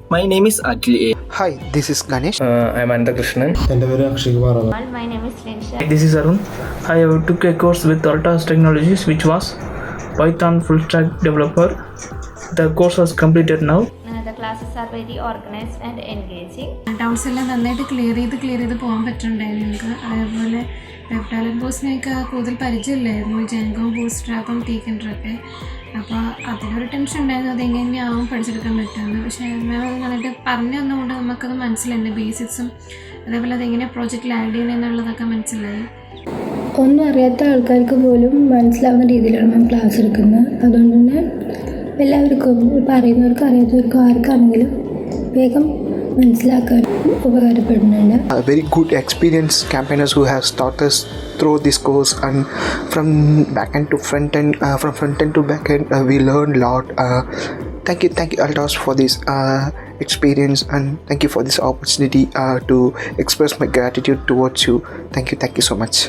My name is Akili. Hi, this is Ganesh. I'm Anandakrishnan. My name is Linsha. This is Arun. I took a course with Altos Technologies, which was Python full stack developer. The course was completed now. The classes are very organized and engaging. Doubts എല്ലാം നന്നായിട്ട് clear ചെയ്ത് പോകാൻ പറ്റുന്നുണ്ടായിരുന്നു ഞങ്ങൾക്ക്. അതേപോലെ web talent ബോസിനെയൊക്കെ കൂടുതൽ പരിചയമില്ലായിരുന്നു, ജെൻകോം ബൂസ്ട്രാപ്പും ടീക്കൻഡറൊക്കെ. അപ്പോൾ അതിനൊരു tension ഉണ്ടായിരുന്നു, അതെങ്ങനെയാവും പഠിച്ചെടുക്കാൻ പറ്റുമെന്ന്. പക്ഷേ മാം അത് നന്നായിട്ട് പറഞ്ഞു തന്നുകൊണ്ട് നമുക്കത് മനസ്സിലായി, ബേസിക്സും അതേപോലെ അതെങ്ങനെ പ്രോജക്റ്റിൽ ആഡ് ചെയ്യണം എന്നുള്ളതൊക്കെ മനസ്സിലായി. ഒന്നും അറിയാത്ത ആൾക്കാർക്ക് പോലും മനസ്സിലാവുന്ന രീതിയിലാണ് മാം ക്ലാസ് എടുക്കുന്നത്. അതുകൊണ്ട് തന്നെ എല്ലാവർക്കും, പറയുന്നവർക്കും അറിയാത്തവർക്കും ആർക്കാണെങ്കിലും വേഗം മനസ്സിലാക്കാൻ ഉപകാരപ്പെടുന്നുണ്ട്. Very good experienced campaigners who have taught us through this course, and from back end to front end, from front end to back end, we learned a lot. Thank you Altos for this experience, and thank you for this opportunity to express my gratitude towards you. Thank you so much.